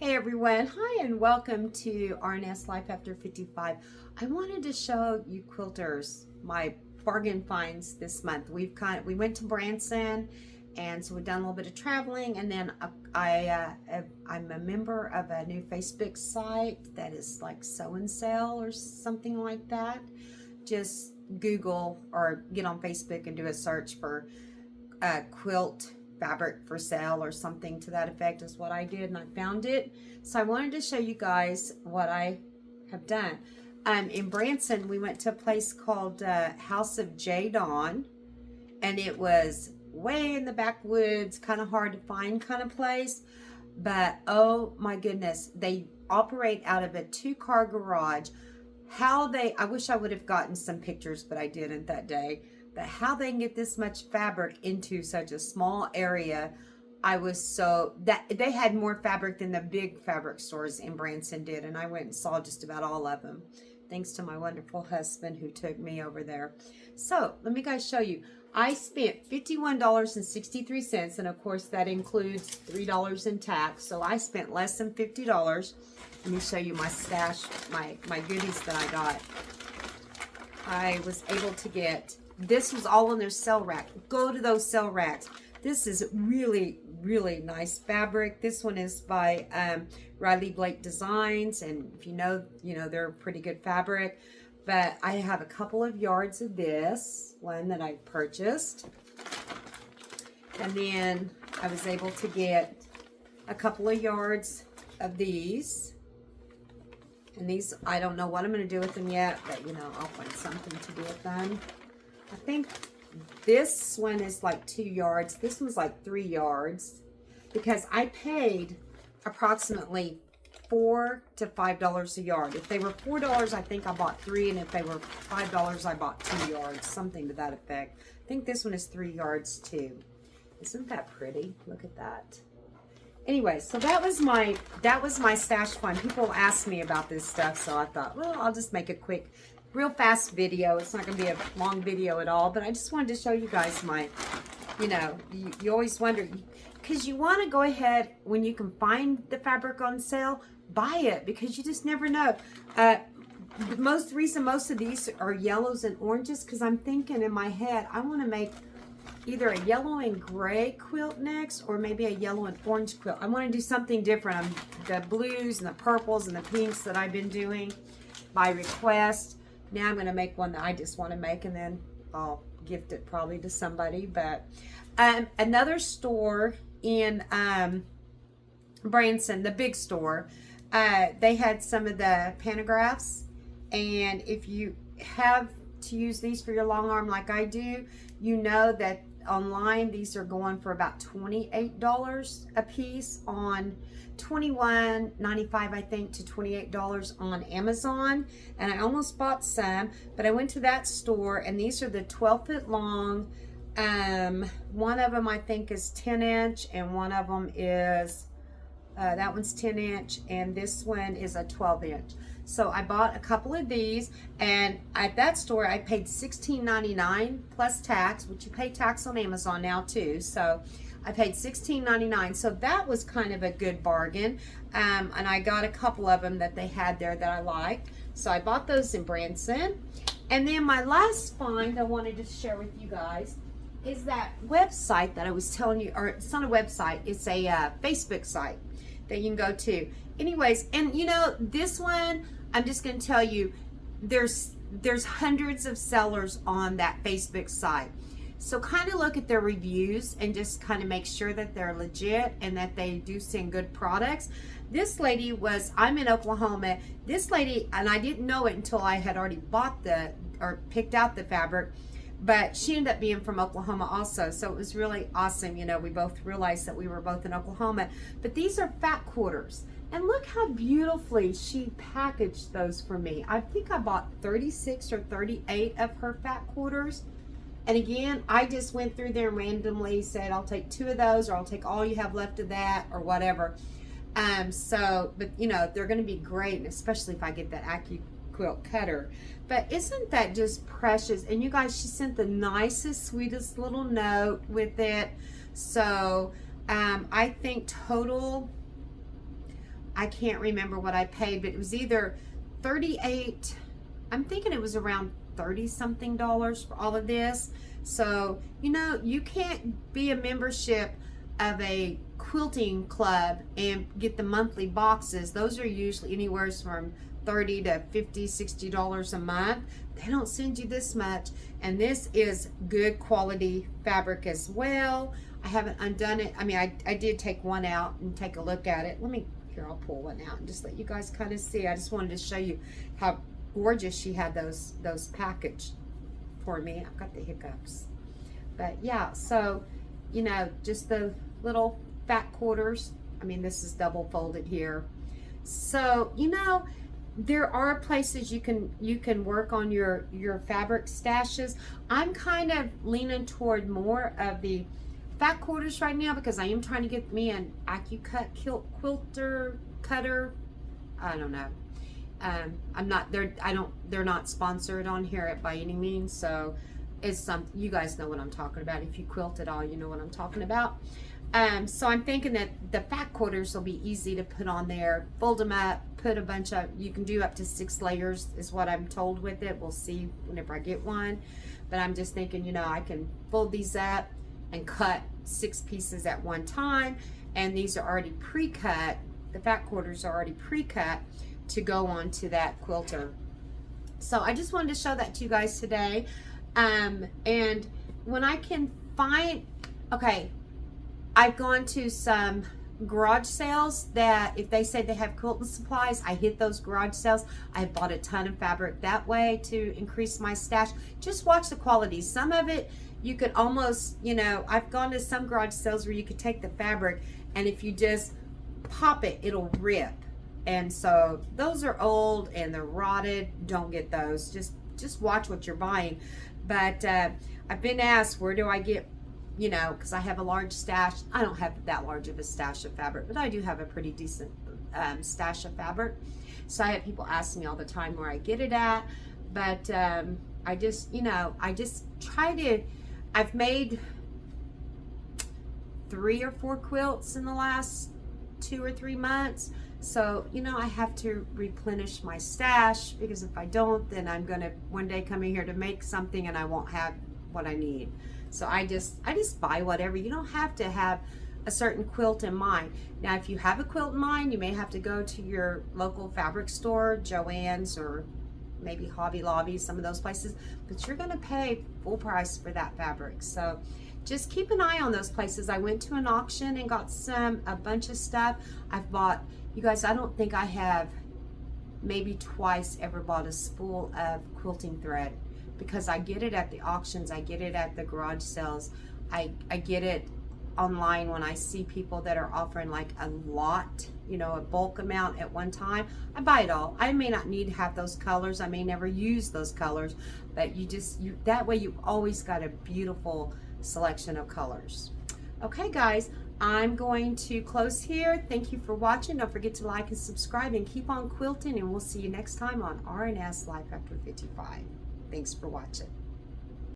Hey everyone, hi and welcome to RNS Life After 55. I wanted to show you quilters my bargain finds this month. We went to Branson, and so we've done a little bit of traveling, and then I'm a member of a new Facebook site that is like Sew and Sell or something like that. Just Google or get on Facebook and do a search for quilt fabric for sale or something to that effect is what I did, and I found it. So I wanted to show you guys what I have done. In Branson, we went to a place called House of Jade On, and it was way in the backwoods, kind of hard to find kind of place. But oh my goodness, they operate out of a 2-car garage. I wish I would have gotten some pictures, but I didn't that day. But how they can get this much fabric into such a small area, I was so that they had more fabric than the big fabric stores in Branson did, and I went and saw just about all of them, thanks to my wonderful husband who took me over there. So let me guys show you. I spent $51.63, and of course that includes $3 in tax, so I spent less than $50. Let me show you my stash, my goodies that I got. I was able to get, this was all in their sale rack. Go to those sale racks. This is really, really nice fabric. This one is by Riley Blake Designs, and if you know, they're pretty good fabric. But I have a couple of yards of this one that I purchased, and then I was able to get a couple of yards of these. And these, I don't know what I'm going to do with them yet, but I'll find something to do with them. I think this one is like 2 yards. This one's like 3 yards, because I paid approximately $4 to $5 a yard. If they were $4, I think I bought 3, and if they were $5, I bought 2 yards, something to that effect. I think this one is 3 yards too. Isn't that pretty? Look at that. Anyway, so that was my stash find. People asked me about this stuff, so I thought, well, I'll just make a quick, real fast video. It's not going to be a long video at all, but I just wanted to show you guys my, you always wonder, because you want to go ahead when you can find the fabric on sale, buy it, because you just never know. Most of these are yellows and oranges, because I'm thinking in my head, I want to make either a yellow and gray quilt next, or maybe a yellow and orange quilt. I want to do something different. The blues and the purples and the pinks that I've been doing by request. Now I'm going to make one that I just want to make, and then I'll gift it probably to somebody. But another store in Branson, the big store, they had some of the pantographs, and if you have to use these for your long arm like I do, you know that online these are going for about $28 a piece, on $21.95 I think to $28 on Amazon. And I almost bought some, but I went to that store, and these are the 12-foot long. One of them I think is 10-inch, and one of them is that one's 10-inch, and this one is a 12-inch. So I bought a couple of these, and at that store I paid $16.99 plus tax, which you pay tax on Amazon now too. So I paid $16.99. So that was kind of a good bargain. And I got a couple of them that they had there that I liked. So I bought those in Branson. And then my last find I wanted to share with you guys is that website that I was telling you, or it's not a website, it's a Facebook site that you can go to. Anyways, and this one, I'm just going to tell you, there's hundreds of sellers on that Facebook site. So kind of look at their reviews and just kind of make sure that they're legit and that they do send good products. This lady I'm in Oklahoma. This lady, and I didn't know it until I had already picked out the fabric, but she ended up being from Oklahoma also. So it was really awesome. We both realized that we were both in Oklahoma. But these are fat quarters. And look how beautifully she packaged those for me. I think I bought 36 or 38 of her fat quarters. And again, I just went through there and randomly said, I'll take 2 of those, or I'll take all you have left of that, or whatever. But they're going to be great, and especially if I get that AccuQuilt cutter. But isn't that just precious? And you guys, she sent the nicest, sweetest little note with it. So I think total, I can't remember what I paid, but it was either 38, I'm thinking it was around 30 something dollars for all of this. So, you know, you can't be a membership of a quilting club and get the monthly boxes. Those are usually anywhere from 30 to 50, $60 a month. They don't send you this much, and this is good quality fabric as well. I haven't undone it. I mean, I did take one out and take a look at it. Let me, here, I'll pull one out and just let you guys kind of see. I just wanted to show you how gorgeous she had those packaged for me. I've got the hiccups. But yeah, so, you know, just the little fat quarters. I mean, this is double folded here. So, you know, there are places you can work on your fabric stashes. I'm kind of leaning toward more of the fat quarters right now because I am trying to get me an AccuCut quilter cutter. I don't know. I'm not, they're not sponsored on here by any means, so it's something, you guys know what I'm talking about. If you quilt at all, you know what I'm talking about. So I'm thinking that the fat quarters will be easy to put on there, fold them up, put a bunch of, you can do up to 6 layers is what I'm told with it. We'll see whenever I get one, but I'm just thinking, you know, I can fold these up and cut 6 pieces at one time, and these are already pre-cut. The fat quarters are already pre-cut to go on to that quilter. So I just wanted to show that to you guys today. And when I can find, okay, I've gone to some garage sales that if they say they have quilting supplies, I hit those garage sales. I bought a ton of fabric that way to increase my stash. Just watch the quality. Some of it you could almost, you know, I've gone to some garage sales where you could take the fabric and if you just pop it, it'll rip. And so those are old and they're rotted. Don't get those. Just watch what you're buying. But I've been asked, where do I get, you know, because I have a large stash. I don't have that large of a stash of fabric, but I do have a pretty decent stash of fabric. So I have people ask me all the time where I get it at. But I just, you know, I just try to, I've made 3 or 4 quilts in the last 2 or 3 months. So, you know, I have to replenish my stash because if I don't, then I'm going to one day come in here to make something and I won't have what I need. So I just buy whatever. You don't have to have a certain quilt in mind. Now, if you have a quilt in mind, you may have to go to your local fabric store, Joann's or maybe Hobby Lobby, some of those places, but you're going to pay full price for that fabric. So just keep an eye on those places. I went to an auction and got a bunch of stuff. I've bought, you guys, I don't think I have maybe twice ever bought a spool of quilting thread because I get it at the auctions. I get it at the garage sales. I get it online when I see people that are offering like a lot, you know, a bulk amount at one time. I buy it all. I may not need to have those colors. I may never use those colors, but you that way you've always got a beautiful selection of colors. Okay guys, I'm going to close here. Thank you for watching. Don't forget to like and subscribe and keep on quilting, and we'll see you next time on R&S Life After 55. Thanks for watching.